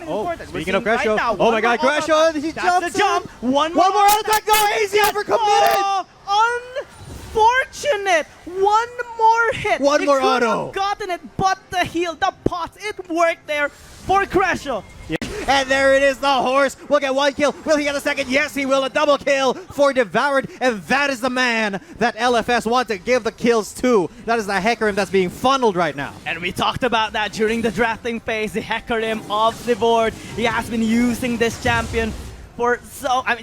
something important. Speaking of Crescio, right now, oh my God, Crescio, he That's jumps the jump. in. One One more more attack, no, easy overcommitted. Oh, unfortunate. One more hit. One He more could auto. have gotten it, but the heal, the pots, it worked there for Crescio. And there it is, the horse will get one kill. Will he get a second? Yes, he will. A double kill for Devoured. And that is the man that LFS want to give the kills to. That is the Hecarim that's being funneled right now. And we talked about that during the drafting phase, the Hecarim of the board. He has been using this champion for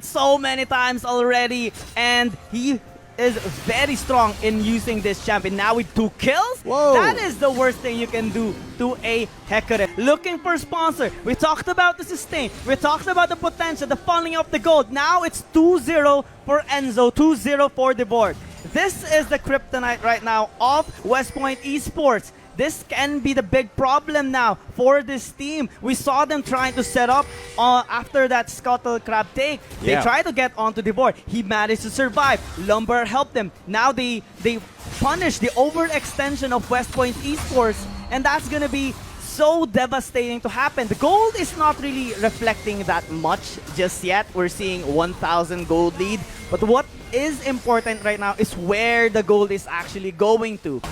so many times already. And he is very strong in using this champion. Now with 2 kills, Whoa. that is the worst thing you can do to a Hecarim. Looking for sponsor. We talked about the sustain. We talked about the potential, the funneling of the gold. Now it's 2-0 for Enzo, 2-0 for the board. This is the kryptonite right now of West Point Esports. This can be the big problem now for this team. We saw them trying to set up after that Scuttle Crab take. They tried to get onto the board. He managed to survive. Lumber helped them. Now they punish the overextension of West Point Esports, and that's going to be so devastating to happen. The gold is not really reflecting that much just yet. We're seeing 1,000 gold lead. But what is important right now is where the gold is actually going to.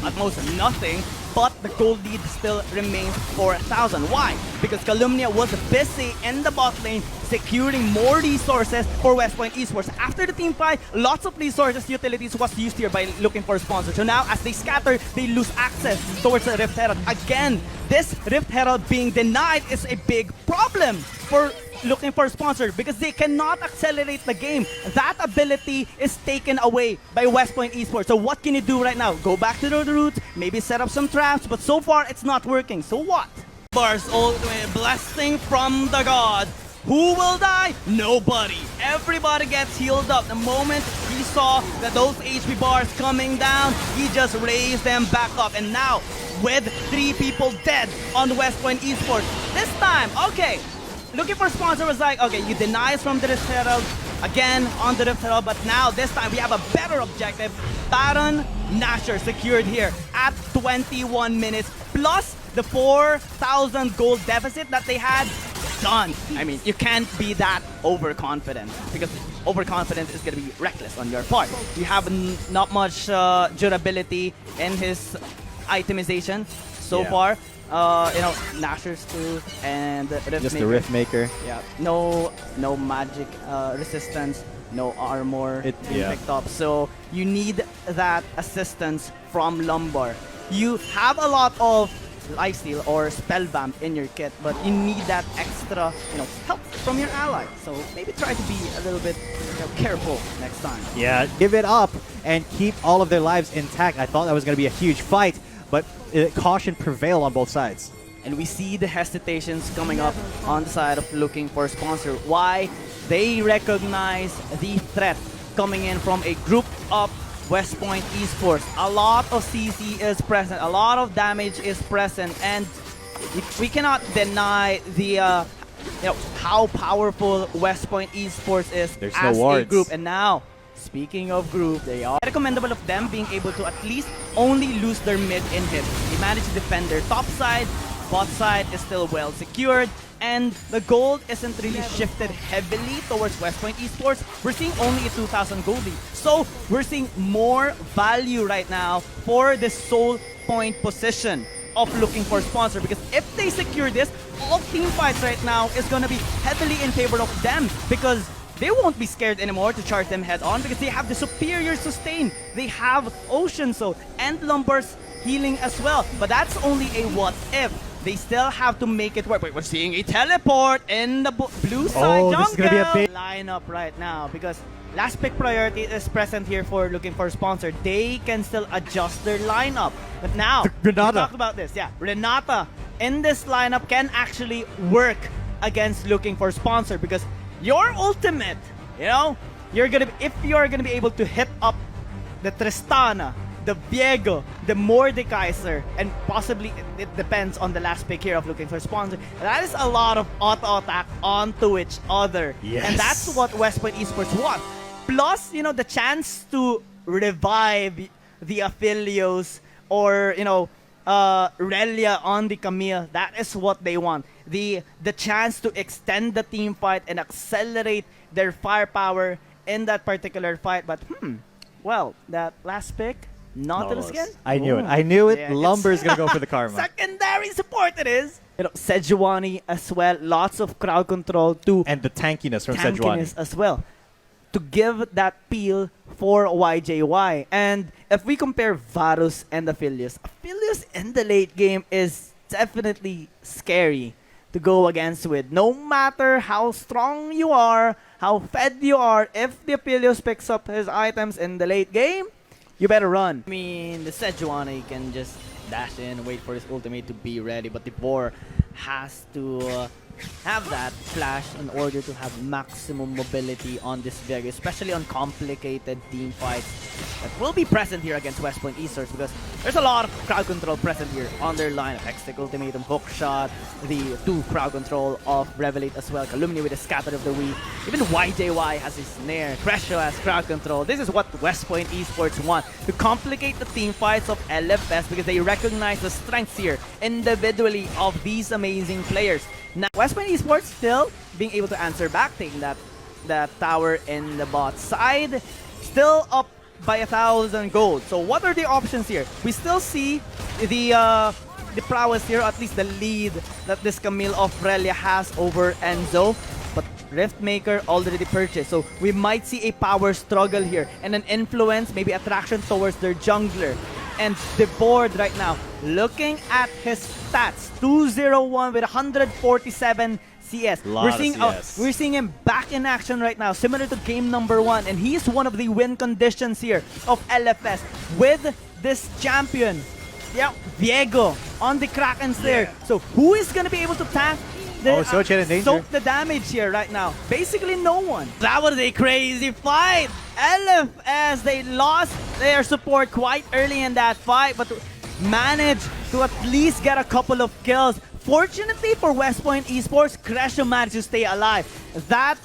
At most nothing, but the gold lead still remains 4,000. Why? Because Calumnia was busy in the bot lane securing more resources for West Point Esports. After the team fight, lots of resources, utilities was used here by looking for sponsors. So now as they scatter, they lose access towards the Rift Herald. Again, this Rift Herald being denied is a big problem for looking for a sponsor because they cannot accelerate the game. That ability is taken away by West Point Esports. So what can you do right now? Go back to the route, maybe set up some traps, but so far it's not working. So what? Bars ultimate blessing from the god. Who will die? Nobody. Everybody gets healed up. The moment he saw that those HP bars coming down, he just raised them back up. And now, with 3 people dead on West Point Esports, this time, okay, looking for sponsor was like, okay, you deny us from the Rift Herald, again on the Rift Herald, but now this time we have a better objective. Baron Nashor secured here at 21 minutes, plus the 4,000 gold deficit that they had. Done. I mean, you can't be that overconfident because overconfident is going to be reckless on your part. You have not much durability in his itemization so far. You know, Nashor's too, and Rift Just Maker. the Rift Maker. Yeah. No magic resistance, no armor being picked up. So you need that assistance from Lumbar. You have a lot of lifesteal or spellvamp in your kit, but you need that extra, help from your ally. So maybe try to be a little bit careful next time. Yeah, give it up and keep all of their lives intact. I thought that was going to be a huge fight, but caution prevailed on both sides. And we see the hesitations coming up on the side of looking for a sponsor. Why? They recognize the threat coming in from a group of West Point Esports. A lot of CC is present, a lot of damage is present, and we cannot deny the how powerful West Point Esports is as a group. And now, speaking of group, they are recommendable of them being able to at least only lose their mid inhib. They manage to defend their top side, bot side is still well secured, and the gold isn't really shifted heavily towards West Point Esports. We're seeing only a 2,000 gold lead. So we're seeing more value right now for the soul point position of looking for sponsor, because if they secure this, all team fights right now is going to be heavily in favor of them, because they won't be scared anymore to charge them head on because they have the superior sustain. They have Ocean Soul and Lumbar's healing as well. But that's only a what if. They still have to make it work. Wait, we're seeing a teleport in the blue side jungle. This is gonna be a big lineup right now because last pick priority is present here for looking for a sponsor. They can still adjust their lineup. But now, we talked about this. Yeah, Renata in this lineup can actually work against looking for a sponsor because your ultimate, if you're gonna be able to hit up the Tristana, the Viego, the Mordekaiser, and possibly it depends on the last pick here of looking for a sponsor. That is a lot of auto attack onto each other. Yes. And that's what West Point Esports want. Plus, the chance to revive the Aphelios or, Relia on the Camille. That is what they want. the chance to extend the team fight and accelerate their firepower in that particular fight. But well, that last pick, Nautilus again. I knew it. I knew it. Yeah, Lumber's gonna go for the karma. Secondary support it is. You know, Sejuani as well. Lots of crowd control too. And the tankiness from Sejuani. As well, to give that peel for YJY. And if we compare Varus and Aphelios in the late game is definitely scary to go against with. No matter how strong you are, how fed you are, if the Aphelios picks up his items in the late game, you better run. I mean, the Sejuani can just dash in, wait for his ultimate to be ready, but the Boar has to have that flash in order to have maximum mobility on this Vega, especially on complicated team fights that will be present here against West Point Esports, because there's a lot of crowd control present here on their line. Hextech Ultimatum, Hook Shot, the 2 crowd control of Revelate as well, Calumny with a Scatter of the Week. Even YJY has his Snare, Crescio has crowd control. This is what West Point Esports want, to complicate the team fights of LFS, because they recognize the strengths here individually of these amazing players. Now, West Point Esports still being able to answer back, taking that tower in the bot side, still up by 1,000 gold. So what are the options here? We still see the prowess here, at least the lead that this Camille of Relia has over Enzo. But Riftmaker already purchased, so we might see a power struggle here and an influence, maybe attraction towards their jungler. And the board right now, looking at his stats, 201 with 147 CS. We're seeing him back in action right now, similar to game number 1, and he's one of the win conditions here of LFS with this champion. Yeah, Viego on the Kraken Slayer. So who is gonna be able to tank soak the damage here right now? Basically no one. That was a crazy fight. LFS, they lost their support quite early in that fight, but managed to at least get a couple of kills. Fortunately for West Point Esports, Crescio managed to stay alive. That,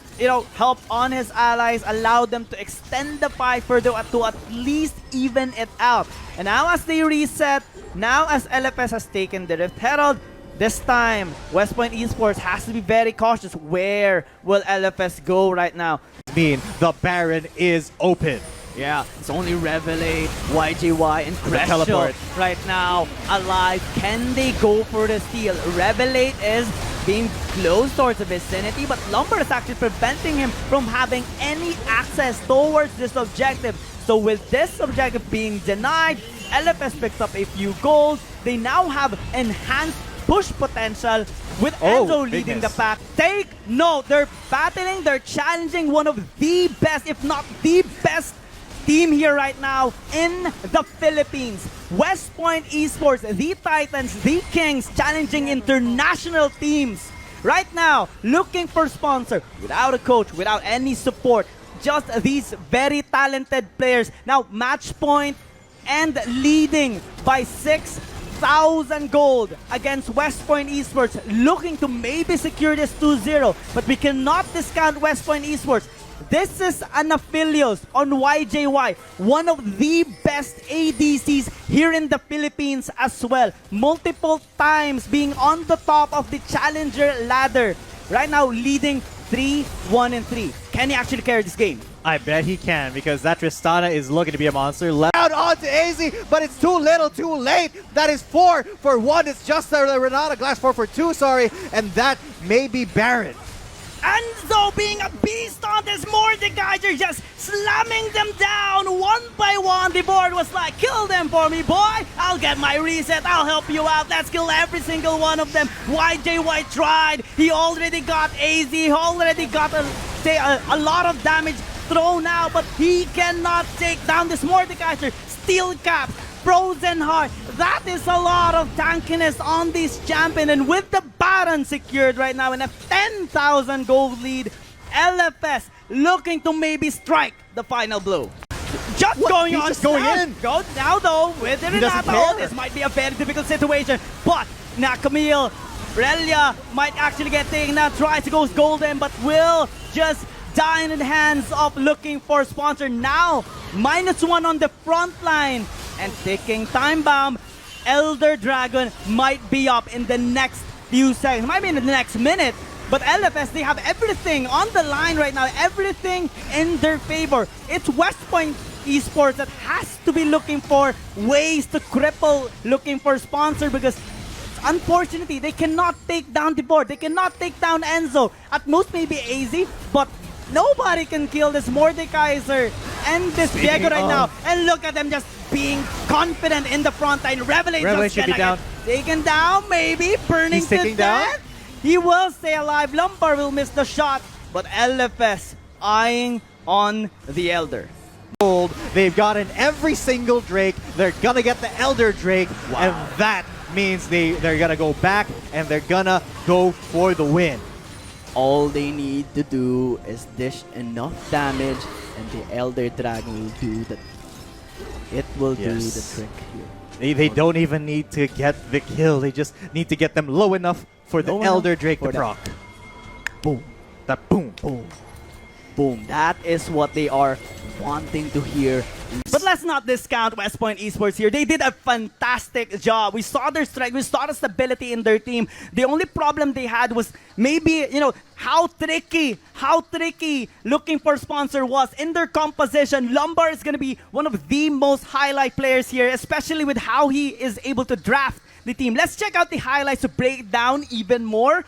helped on his allies, allowed them to extend the fight further to at least even it out. And now as they reset, now as LFS has taken the Rift Herald, this time, West Point Esports has to be very cautious. Where will LFS go right now? The Baron is open. Yeah, it's only Revelate, YJY, and Crescio right now alive. Can they go for the steal? Revelate is being close towards the vicinity, but Lumber is actually preventing him from having any access towards this objective. So with this objective being denied, LFS picks up a few gold. They now have enhanced push potential with Enzo leading the pack. Take note, they're battling, they're challenging one of the best, if not the best team here right now in the Philippines. West Point Esports, the Titans, the Kings, challenging international teams. Right now, looking for sponsor, without a coach, without any support, just these very talented players. Now, match point and leading by 6,000 gold against West Point Esports, looking to maybe secure this 2-0, but we cannot discount West Point Esports. This is an Aphelios on YJY, one of the best ADCs here in the Philippines as well. Multiple times being on the top of the challenger ladder. Right now leading 3-1-3. Can he actually carry this game? I bet he can, because that Tristana is looking to be a monster. Left out onto AZ, but it's too little, too late. That is 4 for 1. It's just the Renata Glass 4 for 2, sorry. And that may be Baron. Enzo being a beast on this Mordekaiser, just slamming them down one by one. The board was like, kill them for me, boy. I'll get my reset. I'll help you out. Let's kill every single one of them. YJY tried. He already got AZ. He already got a lot of damage thrown out, but he cannot take down this Mordekaiser. Steel Cap, Frozen Heart. That is a lot of tankiness on this champion, and with the Baron secured right now in a 10,000 gold lead, LFS looking to maybe strike the final blow. Just going on. Just going in. Go now though with the Renata. This might be a very difficult situation, but now Camille, Relia might actually get taken out. Tries to go golden, but will just die in the hands of looking for sponsor. Now -1 on the front line and ticking time bomb. Elder Dragon might be up in the next few seconds, might be in the next minute. But LFS, they have everything on the line right now, everything in their favor. It's West Point Esports that has to be looking for ways to cripple, looking for sponsor, because unfortunately, they cannot take down the board. They cannot take down Enzo. At most, maybe AZ, but nobody can kill this Mordekaiser and this Diego right now. And look at them just being confident in the front line. Revelation should be down. Taken down, maybe. Burning He's to taking down. death. He will stay alive. Lumpar will miss the shot. But LFS eyeing on the Elder. They've gotten every single Drake. They're gonna get the Elder Drake, and that means they're gonna go back and they're gonna go for the win. All they need to do is dish enough damage, and the Elder Dragon will do the. It will do the trick here. They don't even need to get the kill. They just need to get them low enough for the Elder Drake to proc. Boom. That boom. Boom. Boom. That is what they are wanting to hear. But let's not discount West Point Esports here. They did a fantastic job. We saw their strength. We saw the stability in their team. The only problem they had was maybe, how tricky looking for sponsor was in their composition. Lumbar is going to be one of the most highlight players here, especially with how he is able to draft the team. Let's check out the highlights to break it down even more.